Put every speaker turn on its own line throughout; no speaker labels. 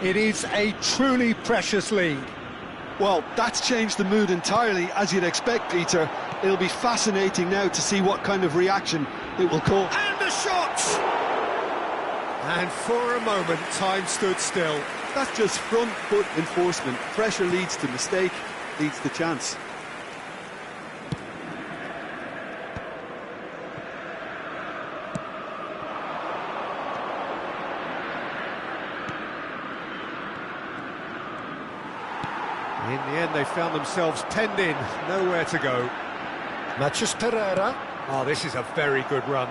It is a truly precious lead.
Well, that's changed the mood entirely, as you'd expect, Peter. It'll be fascinating now to see what kind of reaction it will cause.
And the shots! And for a moment, time stood still.
That's just front foot enforcement. Pressure leads to mistake, leads to chance.
In the end, they found themselves penned in, nowhere to go. Mathias Pereira. Oh, this is a very good run.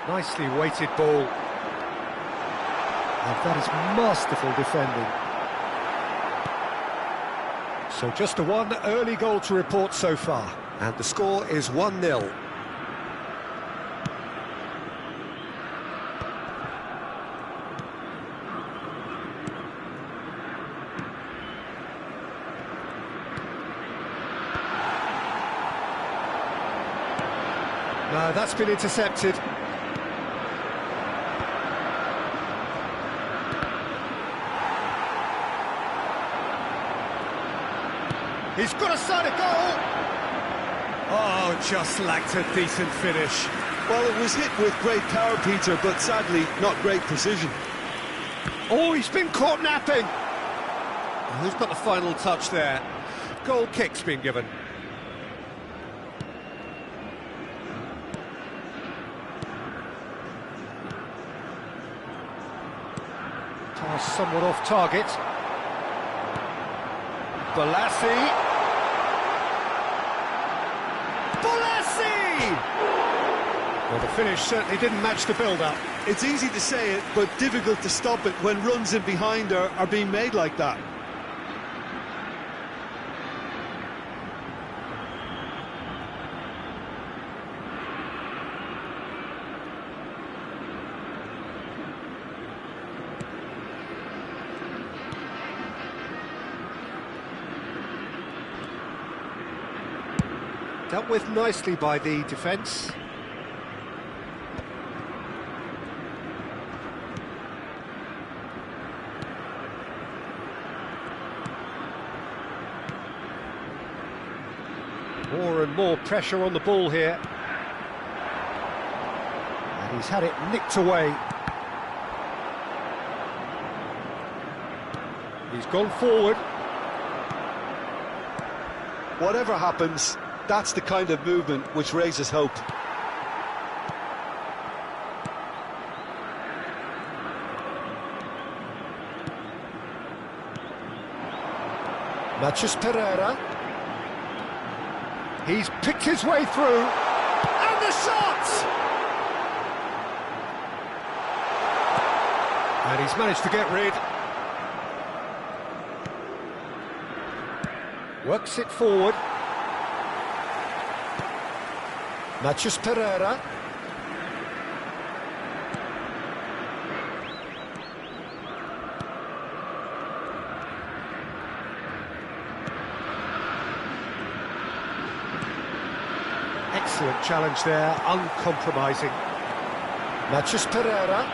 Nicely weighted ball. And that is masterful defending. So just a one early goal to report so far. And the score is 1-0. No, that's been intercepted. He's got a side of goal! Oh, just lacked a decent finish.
Well, it was hit with great power, Peter, but sadly, not great precision.
Oh, he's been caught napping! Who's got the final touch there? Goal kick's been given. Pass somewhat off target. Balassi! Well, the finish certainly didn't match the build-up.
It's easy to say it, but difficult to stop it when runs in behind are being made like that.
Dealt with nicely by the defence. More and more pressure on the ball here. And he's had it nicked away. He's gone forward.
Whatever happens, that's the kind of movement which raises hope.
Mathias Pereira. He's picked his way through. And the shot! And he's managed to get rid. Works it forward. Mathias Pereira. Excellent challenge there, uncompromising. Mathias Pereira.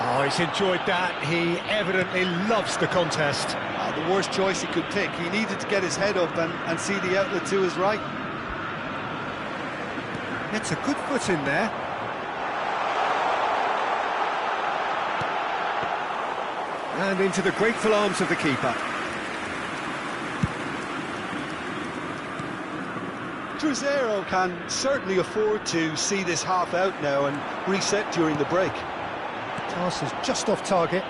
Oh, he's enjoyed that. He evidently loves the contest.
The worst choice he could pick. He needed to get his head up and see the outlet to his right.
Gets a good foot in there. And into the grateful arms of the keeper.
Cruzeiro can certainly afford to see this half out now and reset during the break.
Pass is just off target.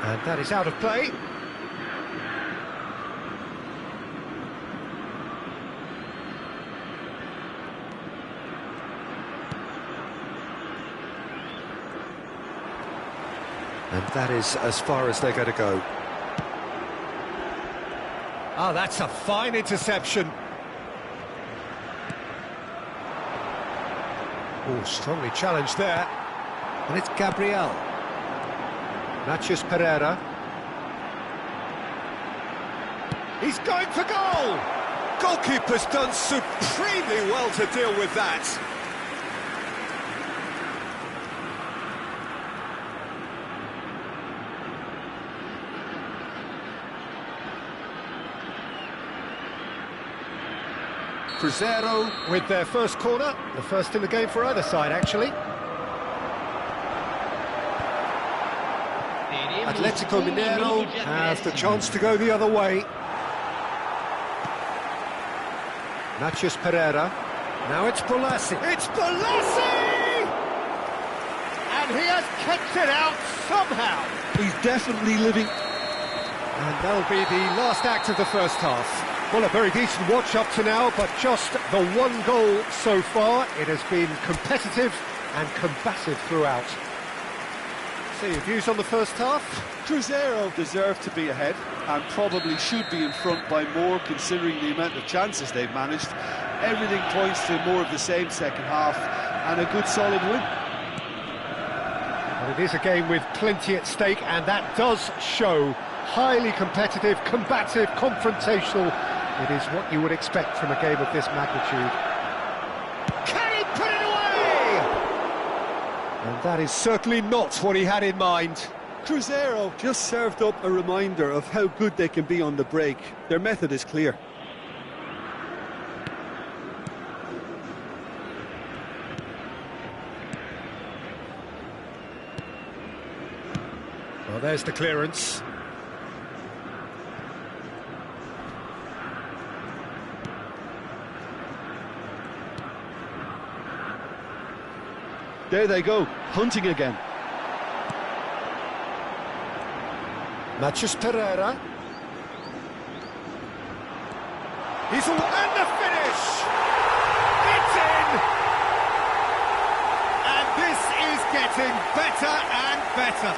And that is out of play. And that is as far as they're going to go. Oh, that's a fine interception. Oh, strongly challenged there. And it's Gabriel. Natchez Pereira. He's going for goal! Goalkeeper's done supremely well to deal with that. Cruzeiro with their first corner, the first in the game for either side, actually. Atletico Mineiro have the chance to go the other way. Natchez Pereira. Now it's Bolasie. It's Bolasie! And he has kicked it out somehow.
He's definitely living.
And that'll be the last act of the first half. Well, a very decent watch up to now, but just the one goal so far. It has been competitive and combative throughout. So your views on the first half?
Cruzeiro deserve to be ahead and probably should be in front by more considering the amount of chances they've managed. Everything points to more of the same second half and a good solid win.
Well, it is a game with plenty at stake, and that does show. Highly competitive, combative, confrontational. It is what you would expect from a game of this magnitude. Can he put it away? And that is certainly not what he had in mind.
Cruzeiro just served up a reminder of how good they can be on the break. Their method is clear.
Well, there's the clearance.
There they go, hunting again.
Natchez Pereira. He's all, and the finish! It's in! And this is getting better and better.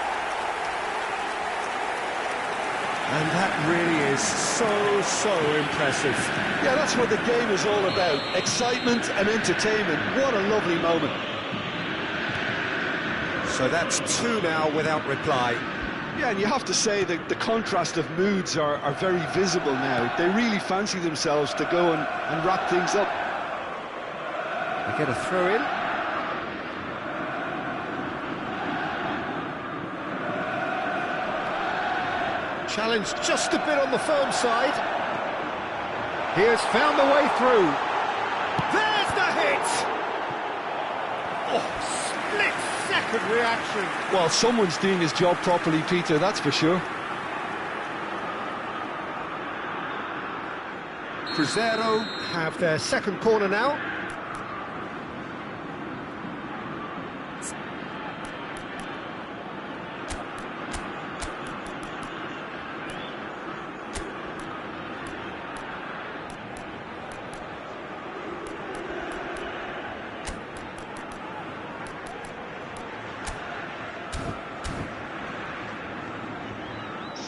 And that really is so impressive.
Yeah, that's what the game is all about. Excitement and entertainment. What a lovely moment.
So that's two now without reply.
Yeah, and you have to say that the contrast of moods are very visible now. They really fancy themselves to go and wrap things up.
They get a throw in. Challenged just a bit on the firm side. He has found the way through. There's the hit! Oh, split-second reaction.
Well, someone's doing his job properly, Peter, that's for sure.
Cruzeiro have their second corner now.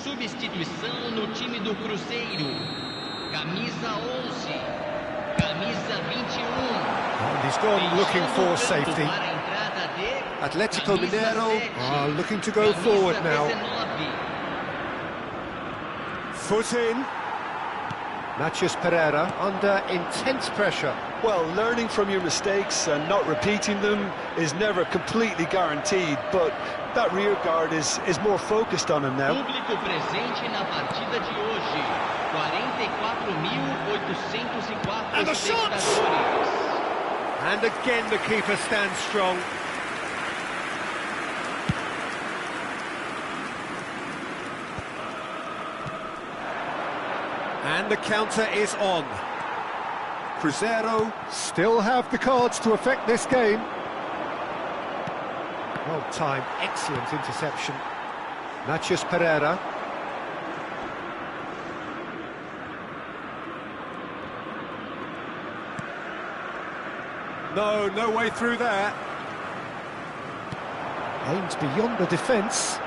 Substituição no time do Cruzeiro. Camisa 11, camisa 21.
And he's gone looking for safety. Atletico Mineiro are looking to go forward now. Foot in. Natchez Pereira under intense pressure.
Well, learning from your mistakes and not repeating them is never completely guaranteed, but that rear guard is more focused on him now.
Público presente na partida de hoje. 44.804
And the shots! And again the keeper stands strong. And the counter is on. Cruzeiro still have the cards to affect this game. Well timed, excellent interception. Natchez Pereira. No way through there. Aims beyond the defence.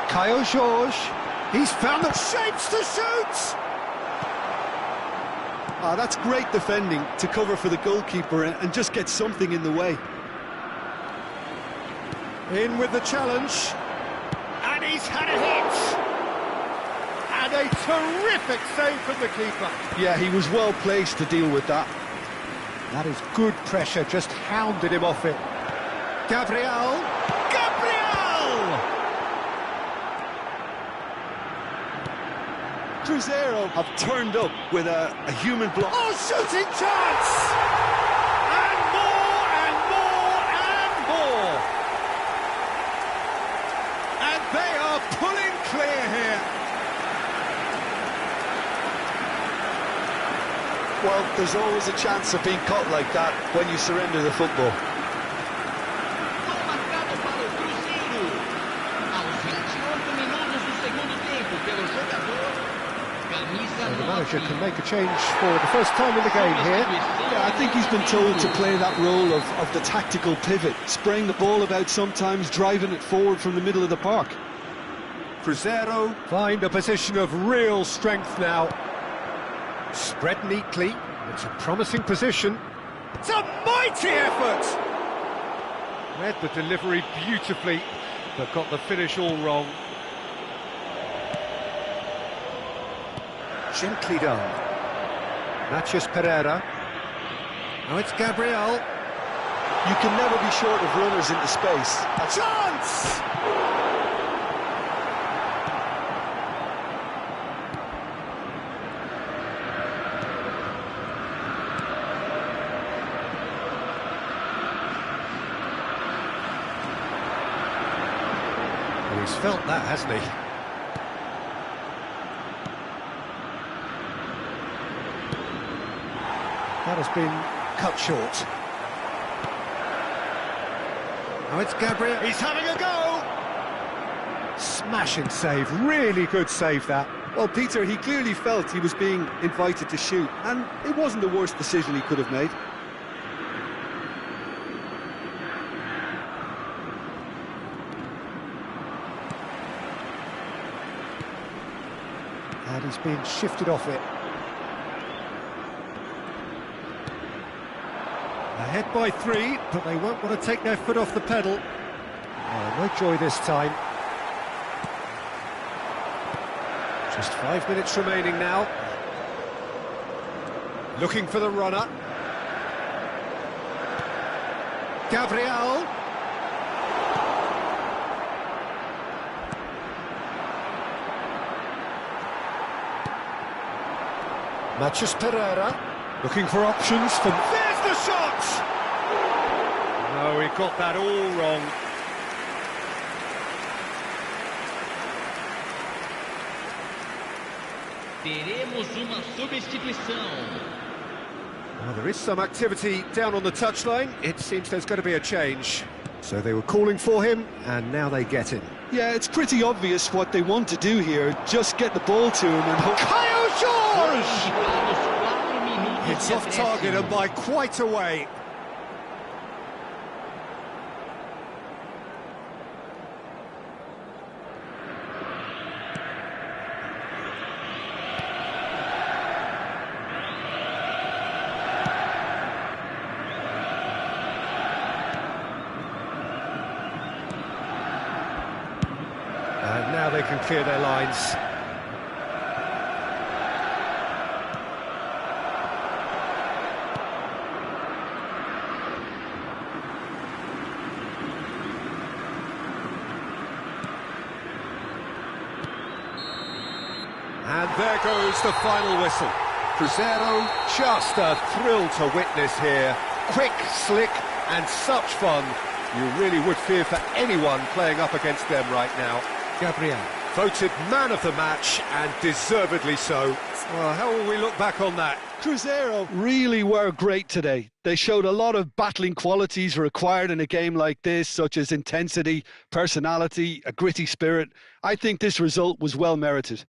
Caio Jorge. He's found the shapes to shoot!
That's great defending to cover for the goalkeeper and just get something in the way.
In with the challenge. And he's had a hit! And a terrific save from the keeper.
Yeah, he was well placed to deal with that.
That is good pressure, just hounded him off it. Gabriel! Gabriel!
Cruzeiro have turned up with a human block.
Oh, shooting chance! And more, and more, and more! And they are pulling clear here.
Well, there's always a chance of being caught like that when you surrender the football.
Gol marcado para o Cruzeiro. Aos 28 minutos do segundo tempo, pelo jogador, camisa
The
9.
manager can make a change for the first time in the game here.
Yeah, I think he's been told to play that role of the tactical pivot, spraying the ball about sometimes, driving it forward from the middle of the park.
Cruzeiro find a position of real strength now. Spread neatly, it's a promising position. It's a mighty effort! Read the delivery beautifully, but got the finish all wrong. Gently done. Matias Pereira. Now it's Gabriel.
You can never be short of runners into space.
A chance! He's felt that, hasn't he? That has been cut short. Now it's Gabriel. He's having a go! Smashing save, really good save that.
Well, Peter, he clearly felt he was being invited to shoot, and it wasn't the worst decision he could have made.
And he's being shifted off it. Ahead by 3, but they won't want to take their foot off the pedal. Oh, no joy this time. Just 5 minutes remaining now. Looking for the runner. Gabriel. Matias Pereira, looking for options from... There's the shot! No, he got that all wrong.
Teremos uma substituição.
Well, there is some activity down on the touchline. It seems there's going to be a change. So they were calling for him, and now they get him.
Yeah, it's pretty obvious what they want to do here. Just get the ball to him and hope...
Caio Jorge!
Aos 4 minutos
It's
de
off target
acréscimo.
and by quite a way. And now they can clear their lines. And there goes the final whistle. Cruzeiro, just a thrill to witness here. Quick, slick, and such fun. You really would fear for anyone playing up against them right now. Gabriel, voted man of the match, and deservedly so. Well, how will we look back on that?
Cruzeiro really were great today. They showed a lot of battling qualities required in a game like this, such as intensity, personality, a gritty spirit. I think this result was well merited.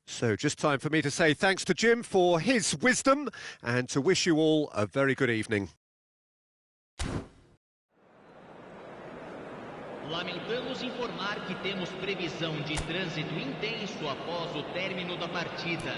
So just time for me to say thanks to Jim for his wisdom and to wish you all a very good evening.
Lamentamos informar que temos previsão de trânsito intenso após o término da partida.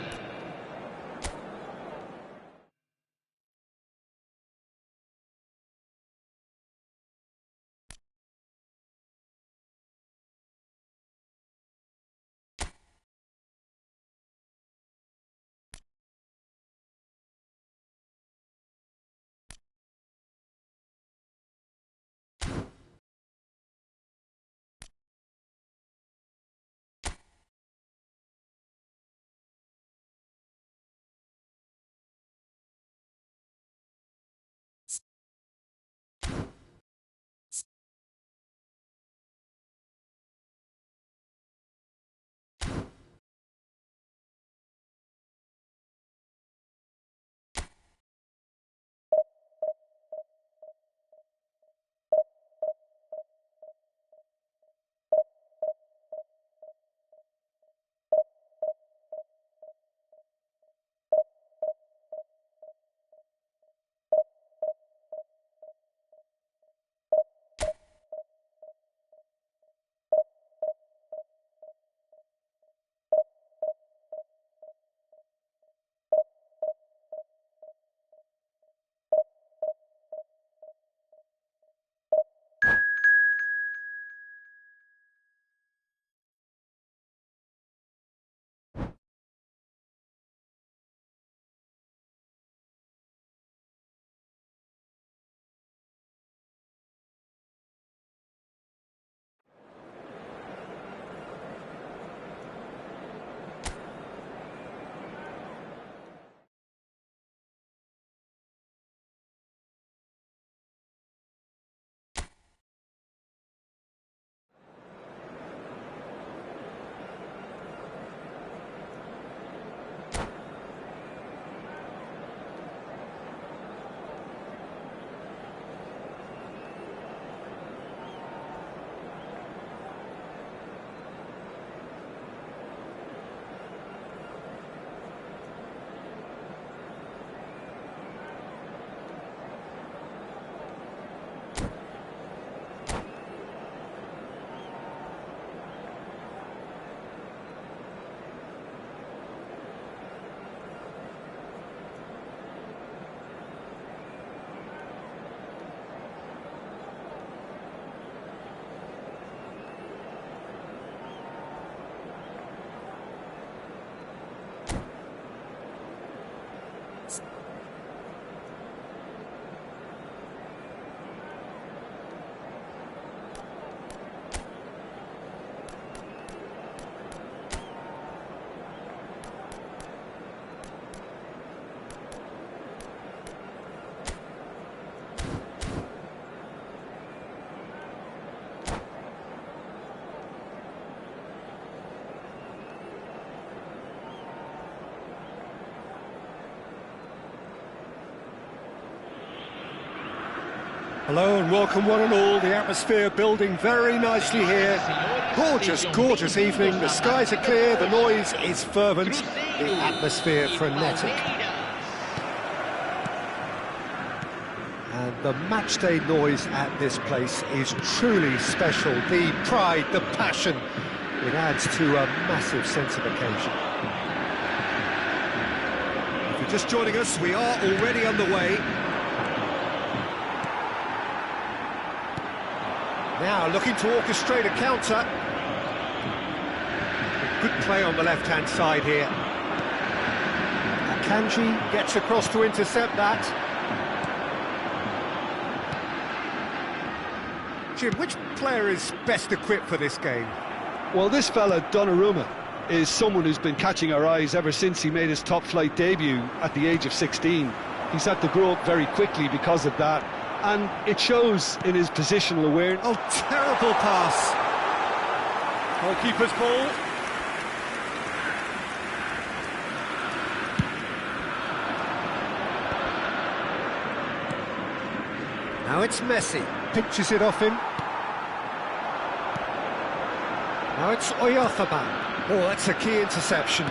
Hello and welcome one and all. The atmosphere building very nicely here. Gorgeous, gorgeous evening. The skies are clear, the noise is fervent, the atmosphere frenetic. And the matchday noise at this place is truly special. The pride, the passion, it adds to a massive sense of occasion. If you're just joining us, we are already underway. Now looking to orchestrate a counter. Good play on the left-hand side here. Akanji gets across to intercept that. Jim, which player is best equipped for this game?
Well, this fella, Donnarumma, is someone who's been catching our eyes ever since he made his top-flight debut at the age of 16. He's had to grow up very quickly because of that. And it shows in his positional awareness.
Oh, terrible pass. Goalkeeper's ball. Now it's Messi. Pinches it off him. Now it's Oyarzabal. Oh, that's a key interception.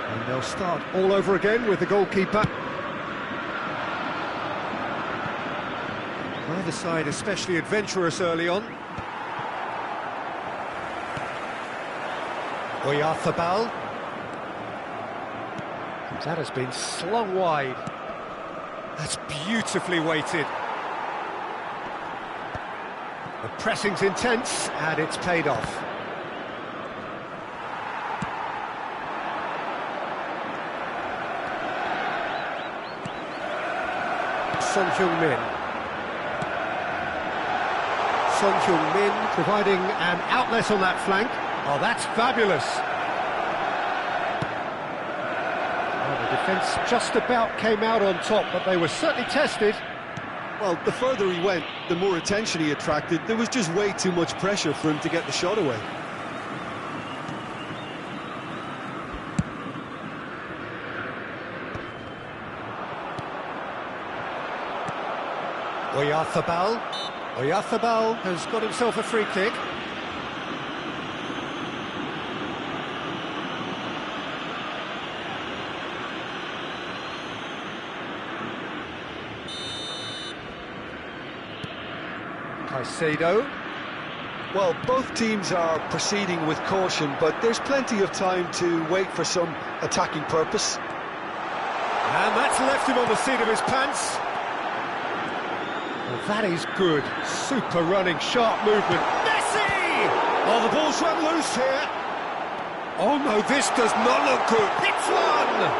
And they'll start all over again with the goalkeeper. Neither side especially adventurous early on. Oyarzabal. That has been slung wide. That's beautifully weighted. The pressing's intense and it's paid off. Son Heung-min. Son Heung-min providing an outlet on that flank. Oh, that's fabulous. Well, the defence just about came out on top, but they were certainly tested.
Well, the further he went, the more attention he attracted. There was just way too much pressure for him to get the shot away.
Oyarzabal. Oyarzabal has got himself a free kick. Caicedo.
Well, both teams are proceeding with caution, but there's plenty of time to wait for some attacking purpose.
And that's left him on the seat of his pants. Well, that is good. Super running, sharp movement. Messi! Oh, the ball's run loose here. Oh no, this does not look good. Hits one!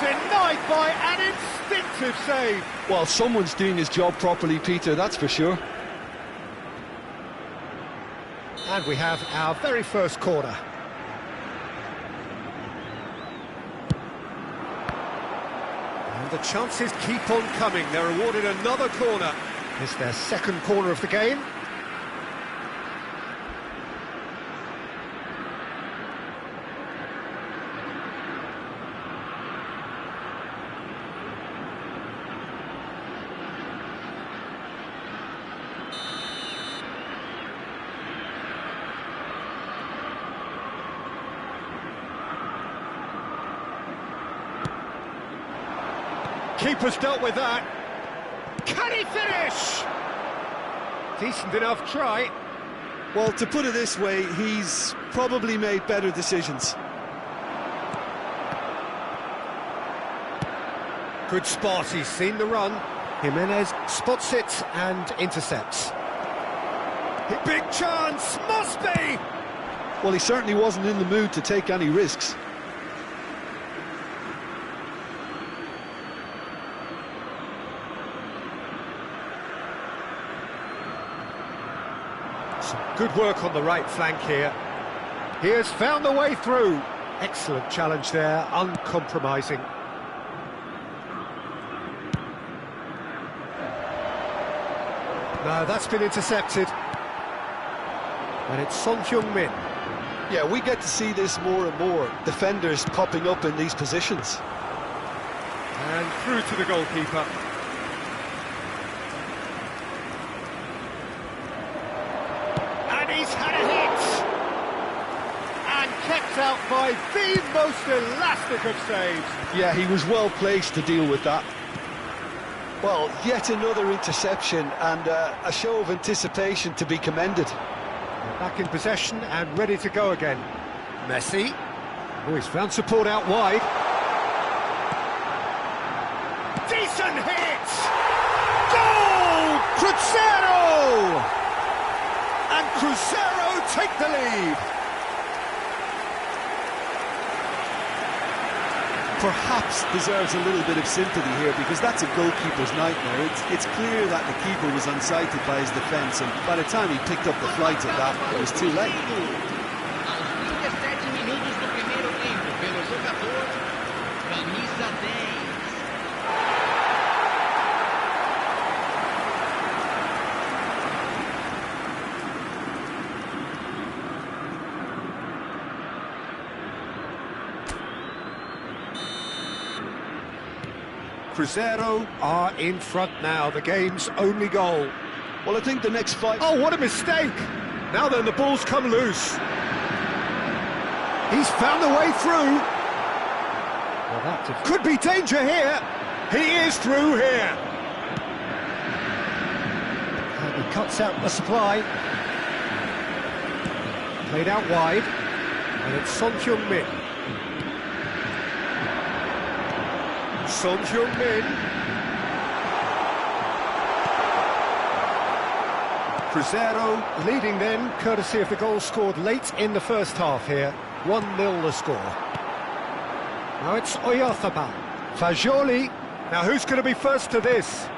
Denied by an instinctive save.
Well, someone's doing his job properly, Peter, that's for sure.
And we have our very first corner. And the chances keep on coming. They're awarded another corner. It's their second corner of the game. Keeper's dealt with that. Can he finish? Decent enough try.
Well, to put it this way, he's probably made better decisions.
Good spot, he's seen the run. Jimenez spots it and intercepts. Big chance, must be!
Well, he certainly wasn't in the mood to take any risks.
Some good work on the right flank here. He has found the way through. Excellent challenge there, uncompromising. No, that's been intercepted. And it's Son Heung-min.
Yeah, we get to see this more and more. Defenders popping up in these positions.
And through to the goalkeeper. He's had a hit! And kept out by the most elastic of saves.
Yeah, he was well placed to deal with that. Well, yet another interception and a show of anticipation to be commended.
They're back in possession and ready to go again. Messi. Oh, he's found support out wide. Decent hit! Goal! Cruzeiro! And Cruzeiro take the lead.
Perhaps deserves a little bit of sympathy here because that's a goalkeeper's nightmare. It's clear that the keeper was unsighted by his defence, and by the time he picked up the flight of that, it was too late.
Aos 37 minutos do primeiro tempo, pelo jogador, camisa 10.
Cruzeiro are in front now, the game's only goal.
Well, I think the next fight...
Oh, what a mistake! Now then, the ball's come loose. He's found a way through. Well, that could be danger here. He is through here. And he cuts out the supply. Played out wide. And it's Son Heung-min. Son Heung-min. Cruzeiro leading then, courtesy of the goal scored late in the first half here. 1-0 the score. Now it's Oyarzabal. Fagioli. Now who's going to be first to this?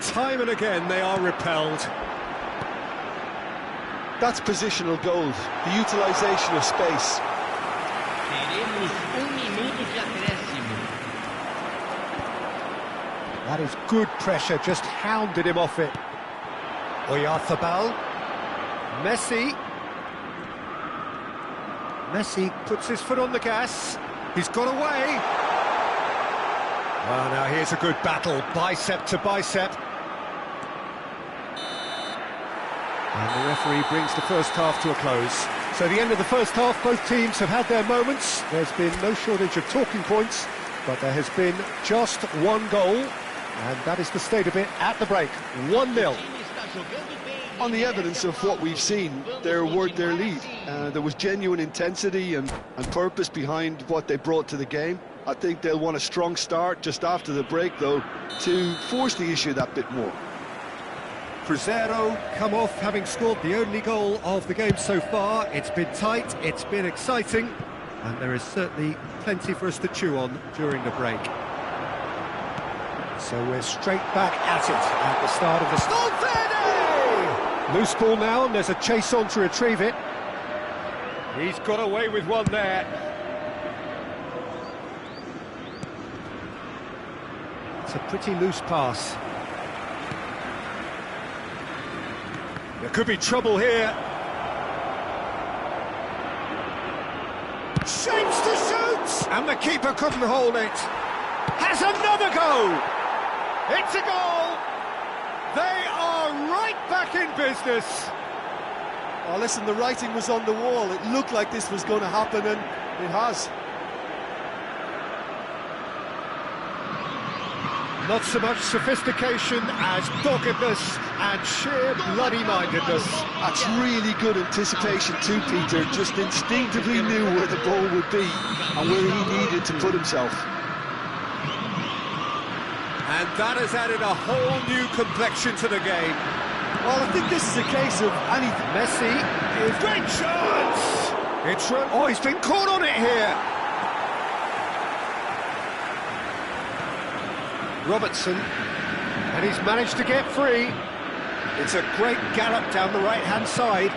Time and again they are repelled.
That's positional gold, the utilisation of space.
Teremos minuto de acréscimo.
That is good pressure, just hounded him off it. Oyarzabal. Messi. Messi puts his foot on the gas. He's got away. Well, now here's a good battle, bicep to bicep. And the referee brings the first half to a close. So the end of the first half, both teams have had their moments. There's been no shortage of talking points, but there has been just one goal, and that is the state of it at the break. 1-0.
On the evidence of what we've seen, they worth their lead. There was genuine intensity and purpose behind what they brought to the game. I think they'll want a strong start just after the break, though, to force the issue that bit more.
Cruzeiro come off having scored the only goal of the game so far. It's been tight, it's been exciting, and there is certainly plenty for us to chew on during the break. So we're straight back at it at the start of the... Loose ball now, and there's a chase on to retrieve it. He's got away with one there. It's a pretty loose pass. There could be trouble here. Shapes to shoot! And the keeper couldn't hold it. Has another go! It's a goal! They are right back in business.
Oh, listen, the writing was on the wall. It looked like this was going to happen, and it has.
Not so much sophistication as doggedness and sheer bloody-mindedness.
That's really good anticipation too, Peter. Just instinctively knew where the ball would be and where he needed to put himself.
And that has added a whole new complexion to the game.
Well, I think this is a case of anything.
Messi is... Great chance! It's run... Oh, he's been caught on it here. Robertson, and he's managed to get free. It's a great gallop down the right-hand side.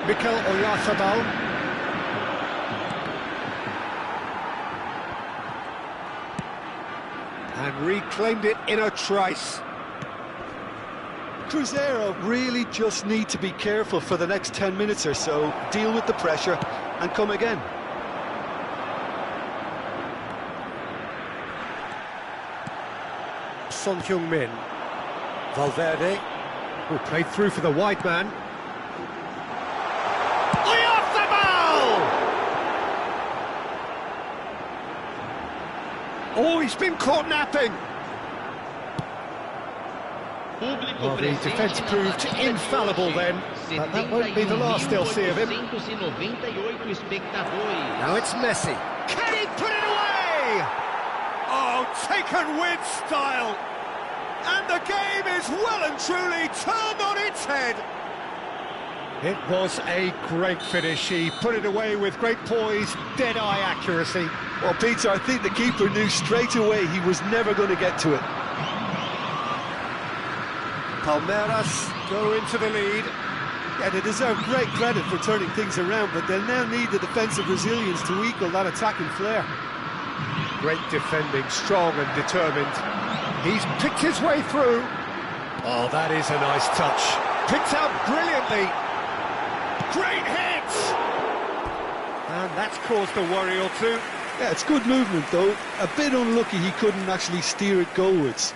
Mikel Oyarzabal. And reclaimed it in a trice.
Cruzeiro really just need to be careful for the next 10 minutes or so, deal with the pressure and come again.
Son Heung-min. Valverde, who played through for the wide man. Off the ball! Oh, he's been caught napping. Well, the defence proved infallible then, but that won't be the last they'll see of him. Now it's Messi. Can he put it away? Oh, taken with style. And the game is well and truly turned on its head. It was a great finish. He put it away with great poise, dead-eye accuracy.
Well, Peter, I think the keeper knew straight away he was never going to get to it.
Palmeiras go into the lead.
Yeah, they deserve great credit for turning things around, but they'll now need the defensive resilience to equal that attacking flair.
Great defending, strong and determined. He's picked his way through. Oh, that is a nice touch. Picked out brilliantly. Great hit! And that's caused a worry or two.
Yeah, it's good movement, though. A bit unlucky he couldn't actually steer it goalwards.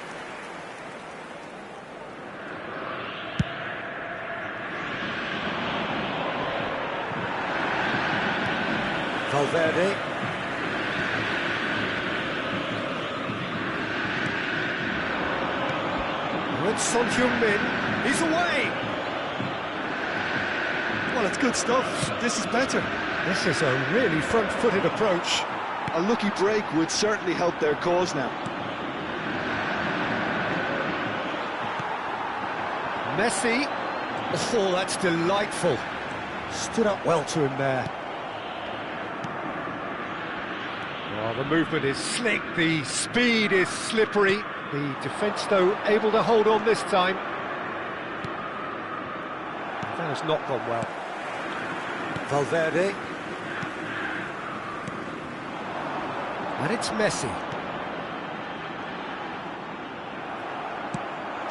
Valverde. With Son Heung-min, he's away.
Well, it's good stuff. This is better.
This is a really front-footed approach.
A lucky break would certainly help their cause now.
Messi. Oh, that's delightful. Stood up well to him there. Oh, the movement is slick, the speed is slippery. The defence, though, able to hold on this time. That has not gone well. Valverde. And it's Messi.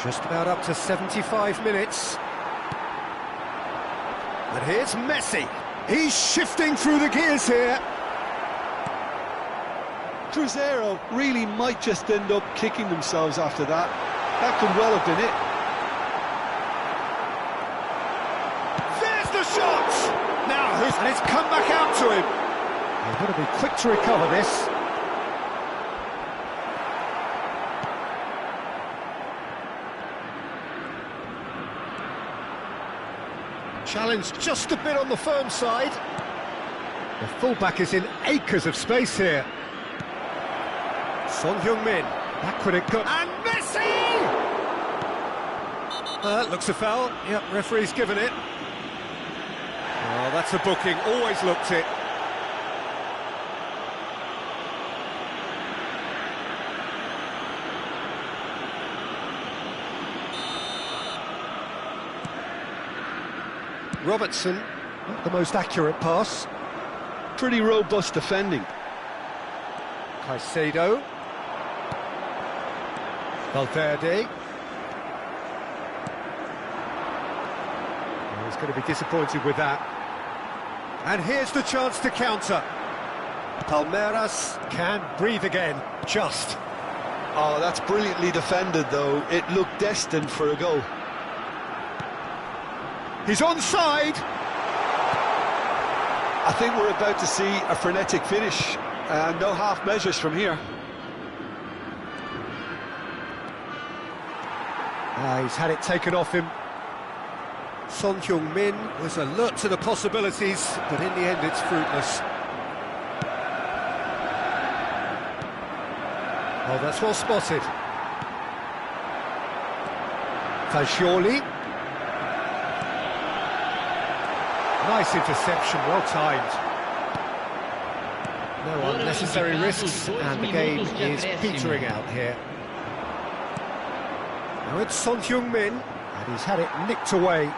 Just about up to 75 minutes. And here's Messi. He's shifting through the gears here.
Cruzeiro really might just end up kicking themselves after that. That could well have been it.
There's the shot! Now, and it's come back out to him. They've got to be quick to recover this. Challenge just a bit on the firm side. The fullback is in acres of space here. Son Heung-min, that could have got... And Messi! Looks a foul. Yep, referee's given it. Oh, that's a booking, always looked it. Robertson, not the most accurate pass.
Pretty robust defending.
Caicedo. Valverde. Oh, he's going to be disappointed with that. And here's the chance to counter. Palmeiras can breathe again, just.
Oh, that's brilliantly defended, though. It looked destined for a goal.
He's onside.
I think we're about to see a frenetic finish. No half measures from here.
He's had it taken off him. Son Heung-min was alert to the possibilities, but in the end it's fruitless. Oh, that's well spotted. Fagioli. Nice interception, well timed. No unnecessary risks, and the game is petering out here. Now it's Son Heung-min, and he's had it nicked away.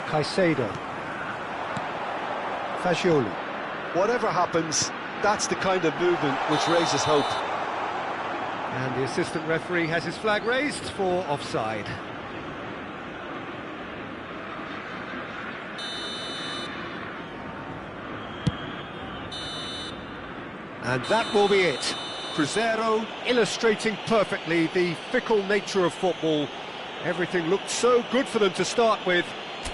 Caicedo. Fagioli.
Whatever happens, that's the kind of movement which raises hope.
And the assistant referee has his flag raised for offside. And that will be it.
Cruzeiro.
Illustrating perfectly the fickle nature of football. Everything looked so good for them to start with,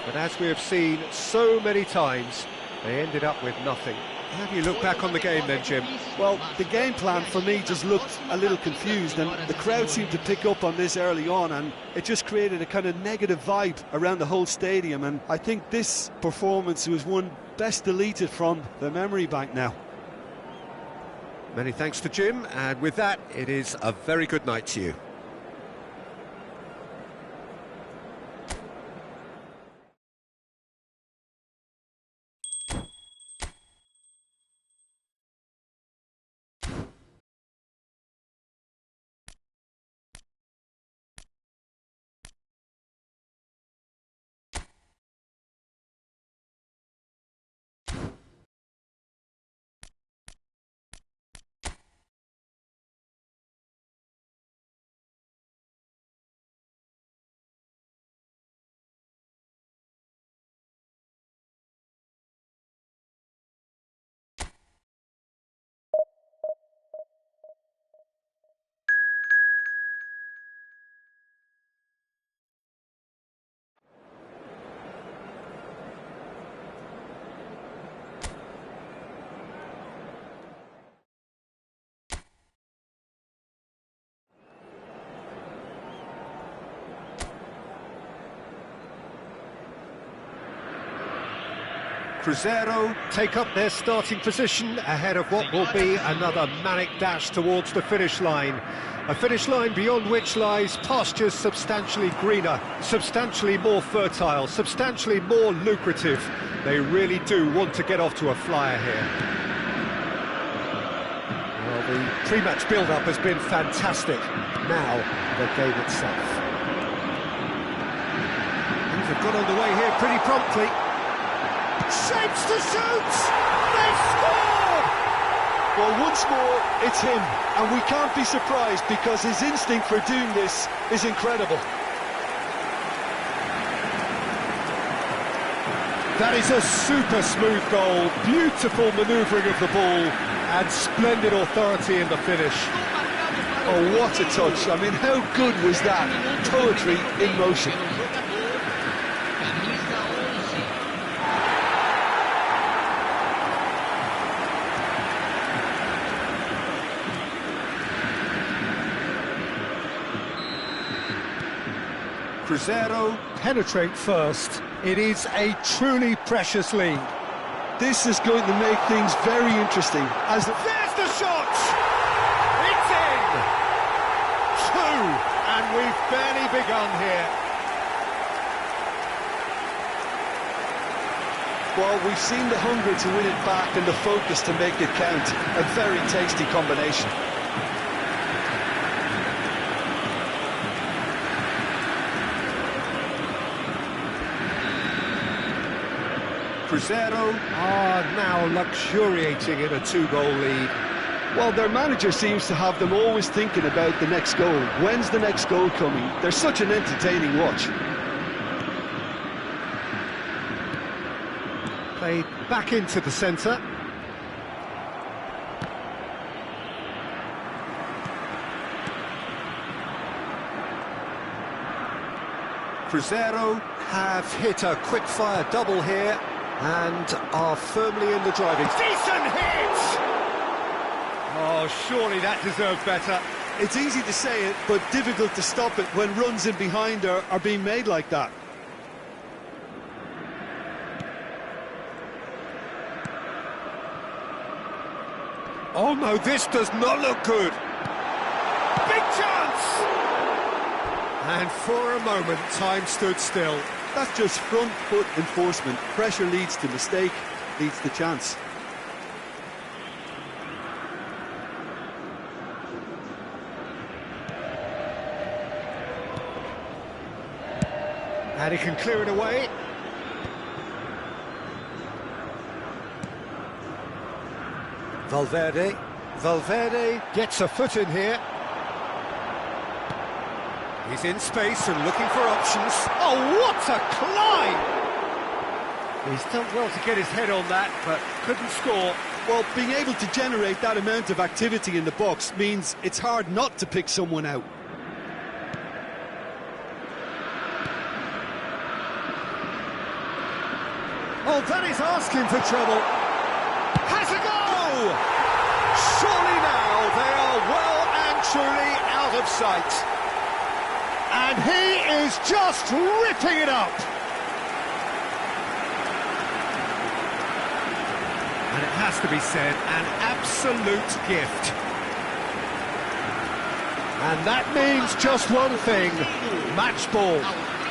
but as we have seen so many times, they ended up with nothing. How do you look back on the game then, Jim?
Well, the game plan for me just looked a little confused, and the crowd seemed to pick up on this early on, and it just created a kind of negative vibe around the whole stadium, and I think this performance was one best deleted from the memory bank now.
Many thanks to Jim, and with that, it is a very good night to you.
Cruzeiro
take up their starting position ahead of what will be another manic dash towards the finish line. A finish line beyond which lies pastures substantially greener, substantially more fertile, substantially more lucrative. They really do want to get off to a flyer here. Well, the pre-match build-up has been fantastic. Now, the game itself. Things have got underway here pretty promptly. Shapes to shoot! They've scored!
Well, once more, it's him, and we can't be surprised because his instinct for doing this is incredible.
That is a super smooth goal, beautiful manoeuvring of the ball, and splendid authority in the finish.
Oh, what a touch. I mean, how good was that? Poetry in motion. Cruzeiro
Penetrate first. It is a truly precious lead.
This is going to make things very interesting. As
there's the shot! It's in! 2, and we've barely begun here.
Well, we've seen the hunger to win it back and the focus to make it count. A very tasty combination. Cruzeiro
are now luxuriating in a 2-goal lead.
Well, their manager seems to have them always thinking about the next goal. When's the next goal coming? They're such an entertaining watch.
Played back into the centre.
Cruzeiro
have hit a quick-fire double here and are firmly in the driving. Decent hit! Oh, surely that deserved better.
It's easy to say it, but difficult to stop it when runs in behind are being made like that.
Oh no, this does not look good. Big chance! And for a moment, time stood still.
That's just front foot enforcement. Pressure leads to mistake, leads to chance.
And he can clear it away. Valverde gets a foot in here. He's in space and looking for options. Oh, what a climb! He's done well to get his head on that, but couldn't score.
Well, being able to generate that amount of activity in the box means it's hard not to pick someone out.
Oh, that is asking for trouble. Has a go! Surely now they are well and truly out of sight. And he is just ripping it up. And it has to be said, an absolute gift. And that means just one thing, match ball.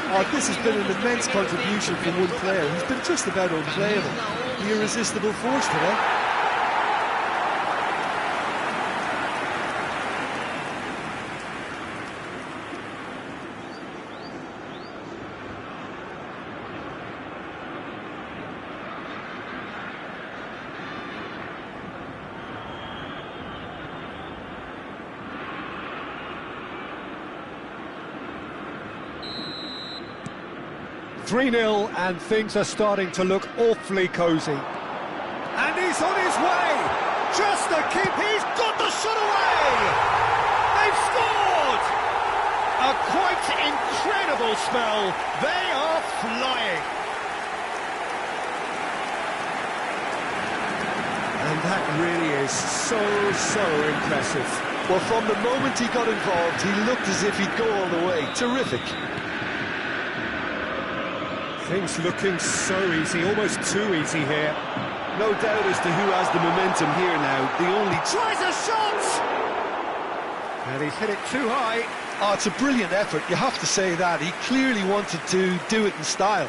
Oh, this has been an immense contribution from one player. He's been just about unplayable. The irresistible force today.
3-0 and things are starting to look awfully cosy. And he's on his way! Just to keep... He's got the shot away! They've scored! A quite incredible spell. They are flying. And that really is so impressive.
Well, from the moment he got involved, he looked as if he'd go all the way. Terrific.
Things looking so easy, almost too easy here.
No doubt as to who has the momentum here now. The only...
Tries a shot! And he's hit it too high.
Oh, it's a brilliant effort, you have to say that. He clearly wanted to do it in style.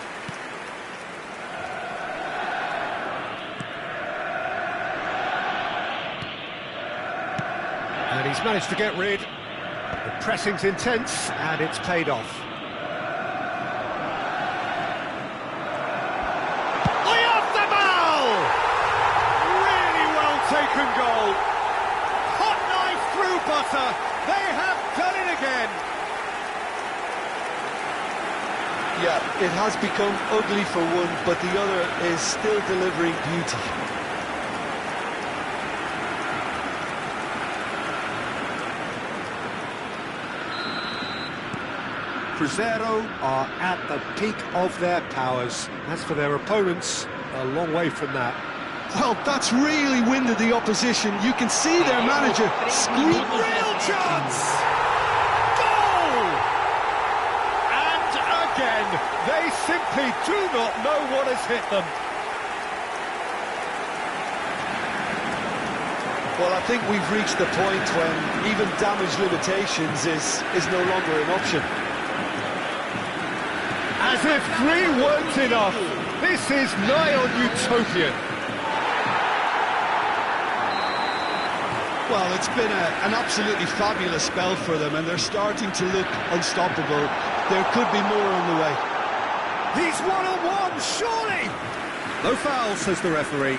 And he's managed to get rid. The pressing's intense, and it's paid off. Taken goal. Hot knife through butter. They have done it again.
Yeah, it has become ugly for one, but the other is still delivering beauty.
Cruzeiro are at the peak of their powers. As for their opponents, a long way from that.
Well, that's really winded the opposition. You can see their manager scream.
Real chance! Goal! And again, they simply do not know what has hit them.
Well, I think we've reached the point when even damage limitations is no longer an option.
As if 3 weren't enough, this is nigh on utopian.
Well, it's been an absolutely fabulous spell for them, and they're starting to look unstoppable. There could be more on the way.
He's one-on-one, surely! No foul, says the referee.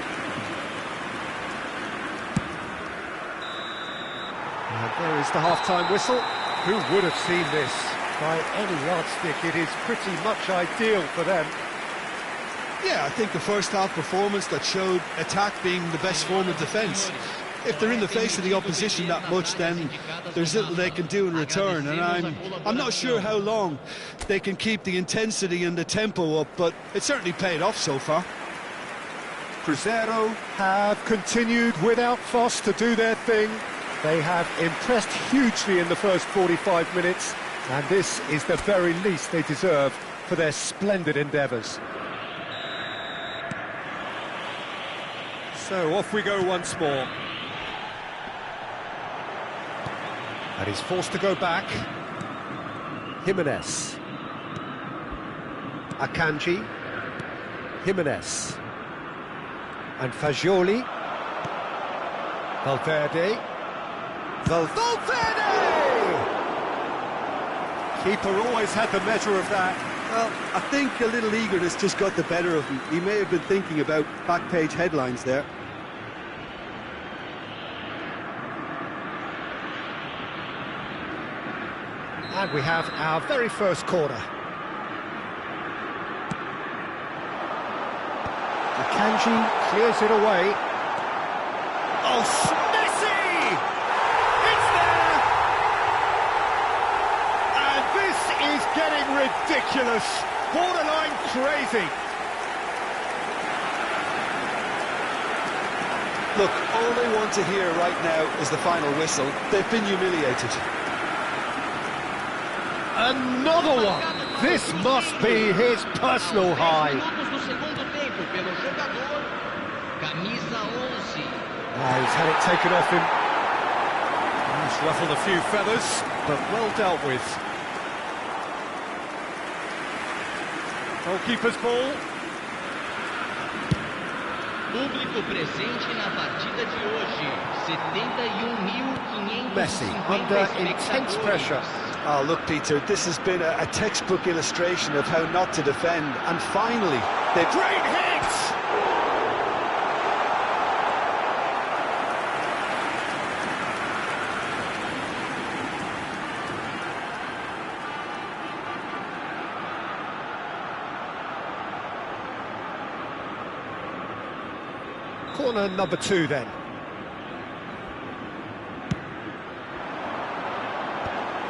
And there is the half-time whistle. Who would have seen this? By any yardstick, it is pretty much ideal for them.
Yeah, I think the first half performance that showed attack being the best form of defence. If they're in the face of the opposition that much, then there's little they can do in return, and I'm not sure how long they can keep the intensity and the tempo up, but it certainly paid off so far.
Cruzeiro have continued without fuss to do their thing. They have impressed hugely in the first 45 minutes, and this is the very least they deserve for their splendid endeavours. So off we go once more. And he's forced to go back. Jimenez. Akanji. Jimenez. And Fagioli. Valverde. Valverde! Keeper always had the measure of that.
Well, I think a little eagerness just got the better of him. He may have been thinking about back-page headlines there.
And we have our very first corner. Akanji clears it away. Oh, Messi! It's there! And this is getting ridiculous. Borderline crazy.
Look, all they want to hear right now is the final whistle. They've been humiliated.
Another one. This must be his personal high. He's had it taken off him. He's ruffled a few feathers, but well dealt with. Goalkeeper's ball.
Público presente na partida de hoje, 71.550
Messi under intense pressure.
Oh, look, Peter, this has been a textbook illustration of how not to defend. And finally, they...
Great hits! Corner number 2 then.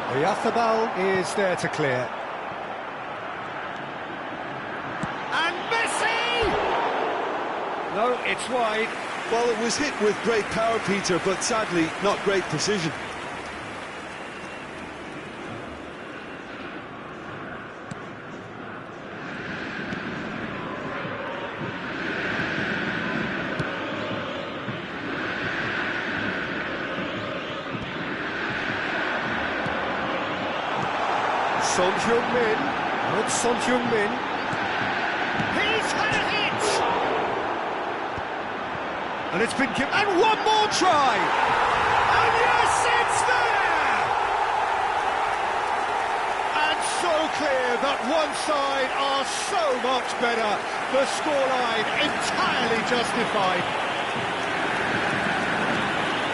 Oyarzábal is there to clear. And Messi! No, it's wide.
Well, it was hit with great power, Peter, but sadly, not great precision.
Son Heung-min. Not Son Heung-min. He's had a hit! And it's been given... And one more try! And yes, it's there! And so clear that one side are so much better. The scoreline entirely justified.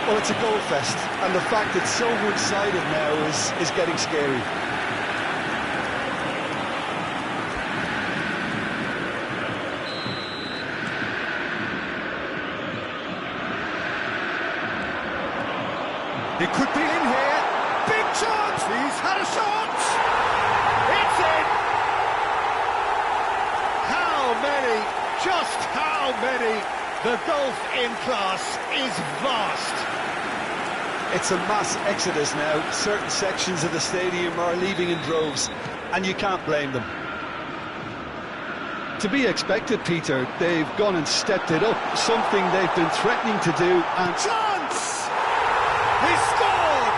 Well, it's a goal fest, and the fact it's so one-sided now is getting scary.
It could be in here. Big chance. He's had a shot. It's in. How many? Just how many? The gulf in class is vast.
It's a mass exodus now. Certain sections of the stadium are leaving in droves, and you can't blame them. To be expected, Peter. They've gone and stepped it up, something they've been threatening to do, and...
Chance! He scored!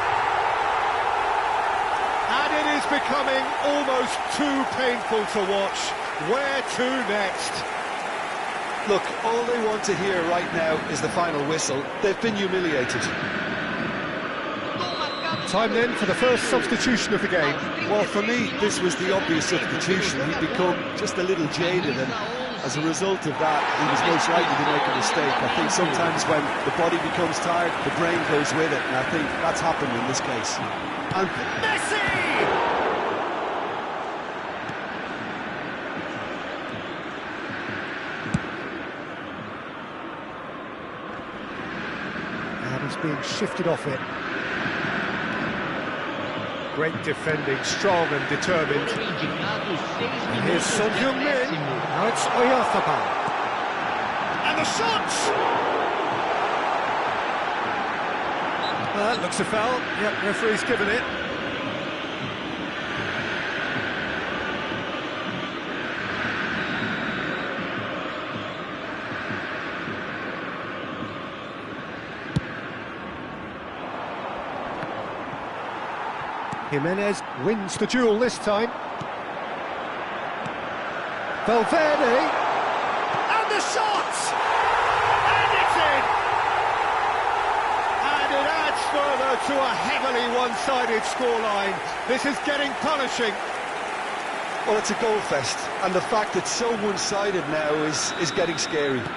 And it is becoming almost too painful to watch. Where to next?
Look, all they want to hear right now is the final whistle. They've been humiliated.
Time then for the first substitution of the game.
Well, for me, this was the obvious substitution. He'd become just a little jaded, and as a result of that, he was most likely to make a mistake. I think sometimes when the body becomes tired, the brain goes with it, and I think that's happened in this case. And
Messi! And he's being shifted off it. Great defending, strong and determined. And here's Son Heung-min. Now it's Oyarzábal. And the shot! Well, that looks a foul. Yep, referee's given it. Jimenez wins the duel this time. Valverde, and the shot! And it's in! And it adds further to a heavily one-sided scoreline. This is getting punishing.
well, it's a goal fest, and the fact it's so one-sided now is getting scary.
And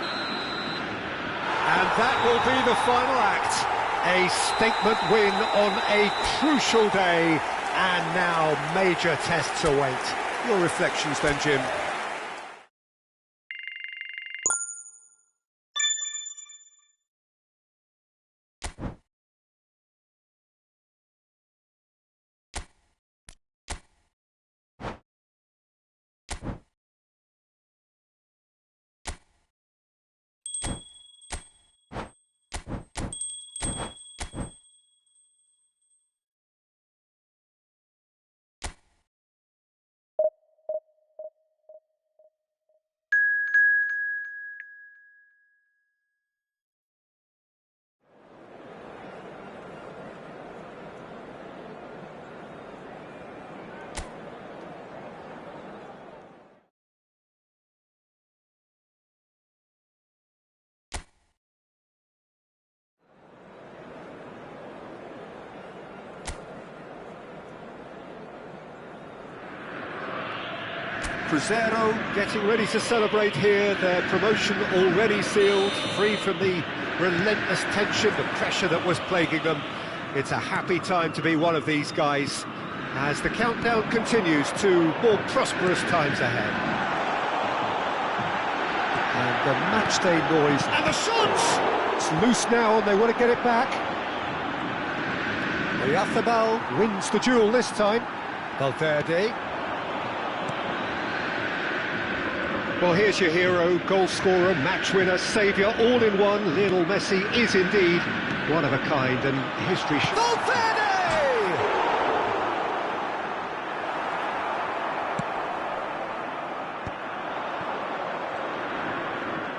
that will be the final act. A statement win on a crucial day, and now major tests await. Your reflections then, Jim? Cruzeiro getting ready to celebrate here, their promotion already sealed, free from the relentless tension, the pressure that was plaguing them. It's a happy time to be one of these guys as the countdown continues to more prosperous times ahead. And the matchday noise, and the shot! It's loose now and they want to get it back. Oyarzábal wins the duel this time. Valverde. Well, here's your hero, goal scorer, match winner, saviour, all in one. Lionel Messi is indeed one of a kind, and history... Valverde!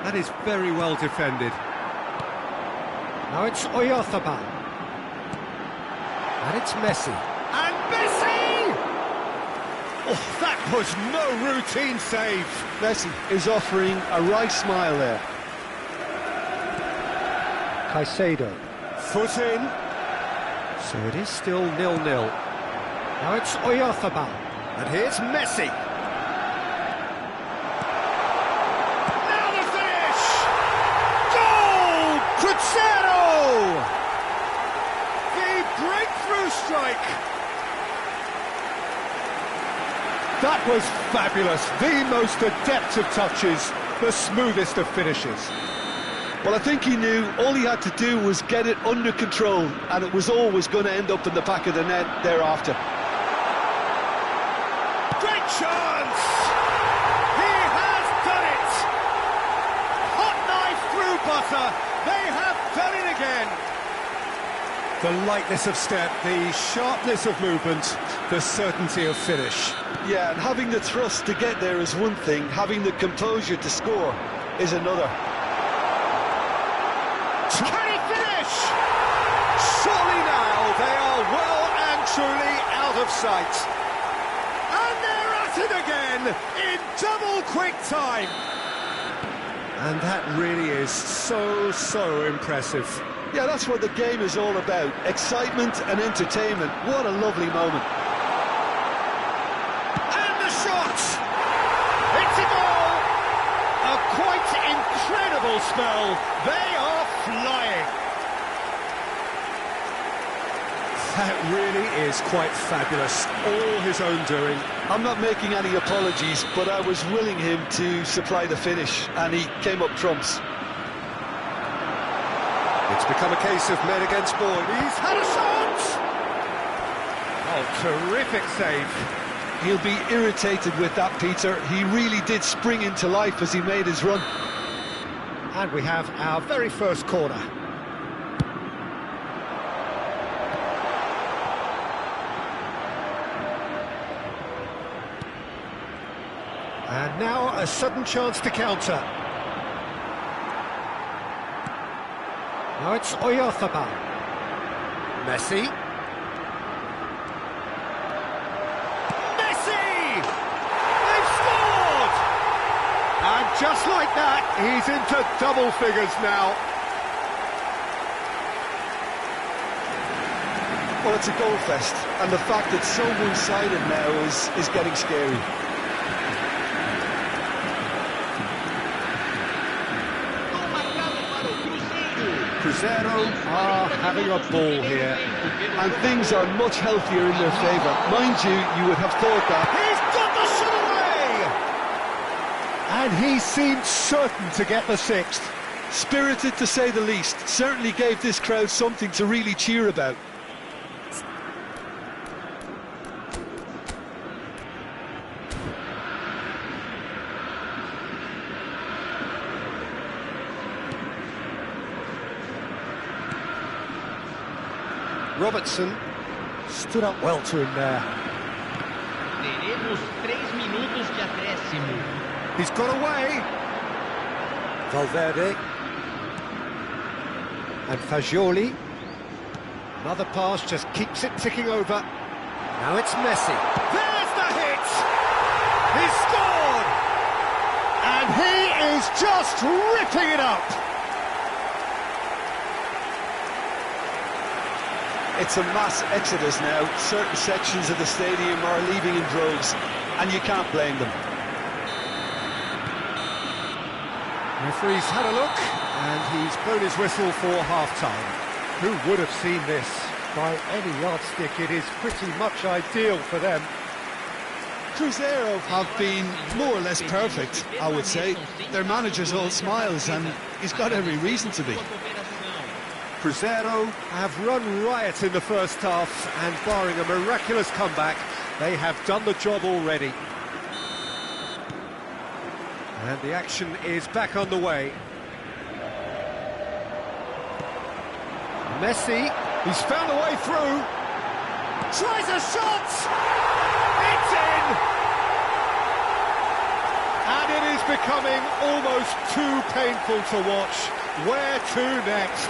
That is very well defended. Now it's Oyarzábal. And it's Messi. And Messi! Oh, that was no routine save.
Messi is offering a right smile there.
Caicedo. Foot in. So it is still 0-0. Now it's Oyarzábal. And here's Messi. Now the finish! Goal! Cruzeiro! The breakthrough strike! That was fabulous, the most adept of touches, the smoothest of finishes.
Well, I think he knew all he had to do was get it under control, and it was always going to end up in the back of the net thereafter.
Great chance! He has done it! Hot knife through butter, they have done it again! The lightness of step, the sharpness of movement, the certainty of finish.
Yeah, and having the thrust to get there is one thing, having the composure to score is another.
Can he finish? Surely now they are well and truly out of sight. And they're at it again in double quick time. And that really is so impressive.
Yeah, that's what the game is all about. Excitement and entertainment. What a lovely moment.
And the shot! It's a goal! A quite incredible spell. They are flying. That really is quite fabulous. All his own doing.
I'm not making any apologies, but I was willing him to supply the finish, and he came up trumps.
It's become a case of men against boys. He's had a shot! Oh, terrific save.
He'll be irritated with that, Peter. He really did spring into life as he made his run.
And we have our very first corner. And now a sudden chance to counter. Now it's Oyarzábal. Messi. Messi! They've scored! And just like that, he's into double figures now.
Well, it's a goal fest, and the fact it's so one-sided now is getting scary.
Cruzeiro are having a ball here.
And things are much healthier in their favour. Mind you, you would have thought that.
He's got the shot away! And he seemed certain to get the sixth.
Spirited, to say the least. Certainly gave this crowd something to really cheer about.
Robertson stood up well to him there.
Teremos 3 minutos de acréscimo.
He's got away. Valverde. And Fagioli. Another pass just keeps it ticking over. Now it's Messi. There's the hit! He's scored! And he is just ripping it up!
It's a mass exodus now. Certain sections of the stadium are leaving in droves, and you can't blame them.
Referee's had a look, and he's blown his whistle for half-time. Who would have seen this? By any yardstick, it is pretty much ideal for them.
Cruzeiro have been more or less perfect, I would say. Their manager's all smiles, and he's got every reason to be.
Cruzeiro have run riot in the first half, and barring a miraculous comeback, they have done the job already. And the action is back on the way. Messi, he's found a way through. Tries a shot! It's in! And it is becoming almost too painful to watch. Where to next?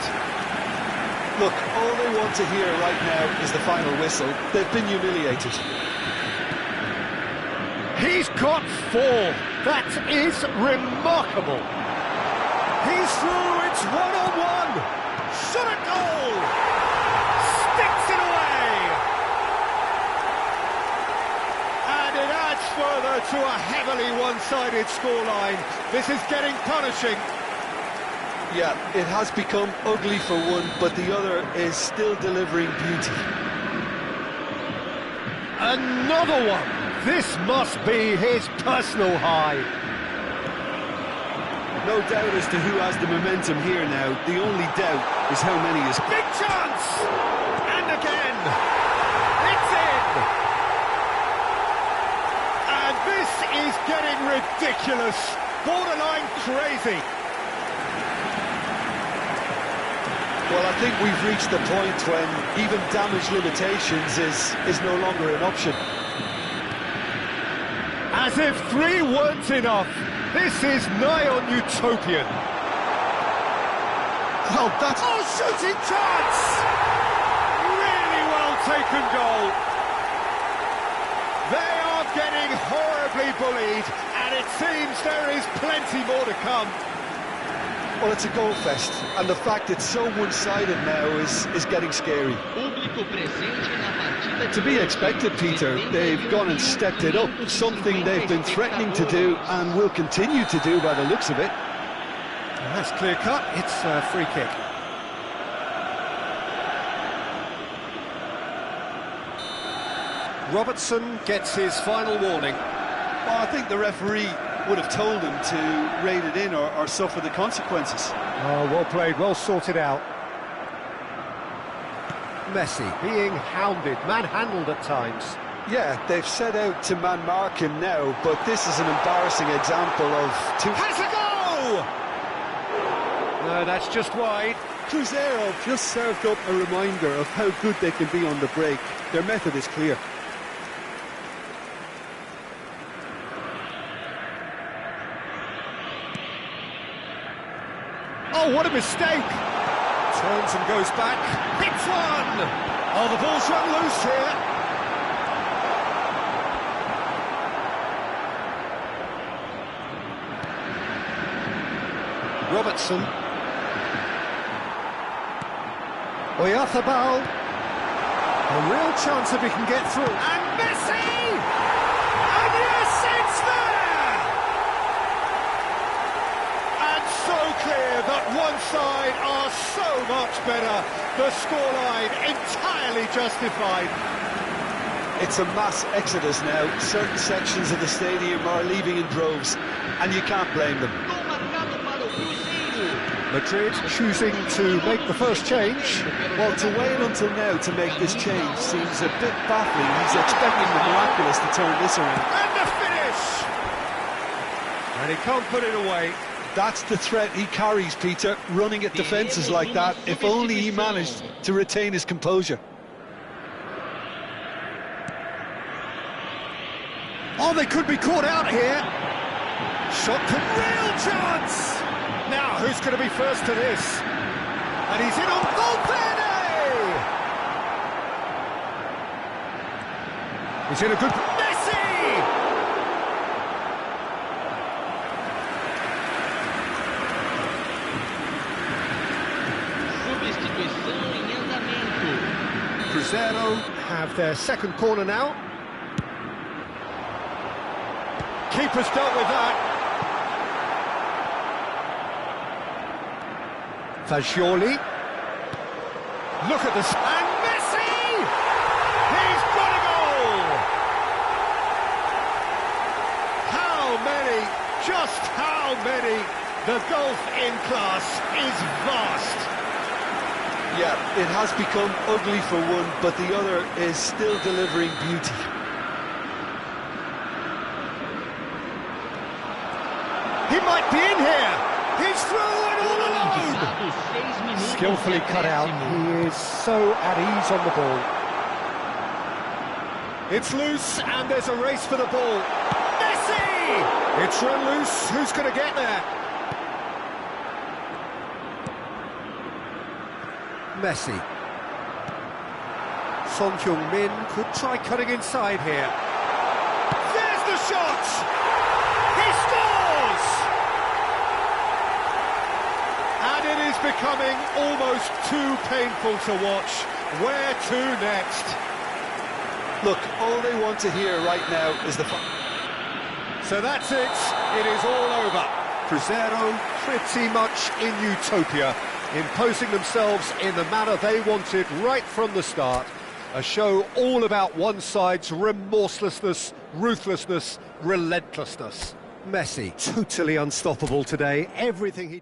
Look, all they want to hear right now is the final whistle. They've been humiliated.
He's got 4. That is remarkable. He's through, it's 1-on-1. Shot at goal. Sticks it away. And it adds further to a heavily one-sided scoreline. This is getting punishing.
Yeah, it has become ugly for one, but the other is still delivering beauty.
Another one. This must be his personal high.
No doubt as to who has the momentum here now. The only doubt is how many is...
Big chance! And again! It's in! And this is getting ridiculous. Borderline crazy.
Well, I think we've reached the point when even damage limitations is no longer an option.
As if 3 weren't enough. This is nigh on utopian.
Well, that's...
Oh, shooting chance! Really well taken goal. They are getting horribly bullied, and it seems there is plenty more to come.
Well, it's a goal fest, and the fact it's so one-sided now is getting scary. To be expected, Peter. They've gone and stepped it up, something they've been threatening to do and will continue to do by the looks of it.
And that's clear-cut. It's a free kick. Robertson gets his final warning.
Well, I think the referee would have told him to rein it in or suffer the consequences.
Oh, well played, well sorted out. Messi being hounded, manhandled at times.
Yeah, they've set out to man-mark him now, but this is an embarrassing example of...
Has a goal! No, that's just wide.
Cruzeiro just served up a reminder of how good they can be on the break. Their method is clear.
Oh, what a mistake! Turns and goes back. Hits one! Oh, the ball's run loose here. Robertson. Oyarzabal. A real chance if he can get through. And Messi! And yes, it's there! And so clear that one side are so much better. The scoreline entirely justified.
It's a mass exodus now. Certain sections of the stadium are leaving in droves, and you can't blame them.
Madrid choosing to make the first change.
Well, to wait until now to make this change seems a bit baffling. He's expecting the miraculous to turn this around.
And the finish! And he can't put it away.
That's the threat he carries, Peter, running at defences like that. If only he managed to retain his composure.
Oh, they could be caught out here. Shot, real chance! Now, who's going to be first to this? And he's in on Valverde! He's in a good... Messi!
Substituição em andamento.
Cruzeiro have their second corner now. Keeper's dealt with that. Fagioli. Look at this. And Messi! He's got a goal! How many? Just how many? The gulf in class is vast.
Yeah, it has become ugly for one, but the other is still delivering beauty.
He might be in here. He's through and all alone. Skillfully cut out. He is so at ease on the ball. It's loose and there's a race for the ball. Messi! It's run loose. Who's going to get there? Messi. Son Heung-min could try cutting inside here. There's the shot! He scores! And it is becoming almost too painful to watch. Where to next?
Look, all they want to hear right now is the...
So that's it. It is all over. Cruzeiro pretty much in utopia, imposing themselves in the manner they wanted right from the start. A show all about one side's remorselessness, ruthlessness, relentlessness. Messi, totally unstoppable today. Everything he...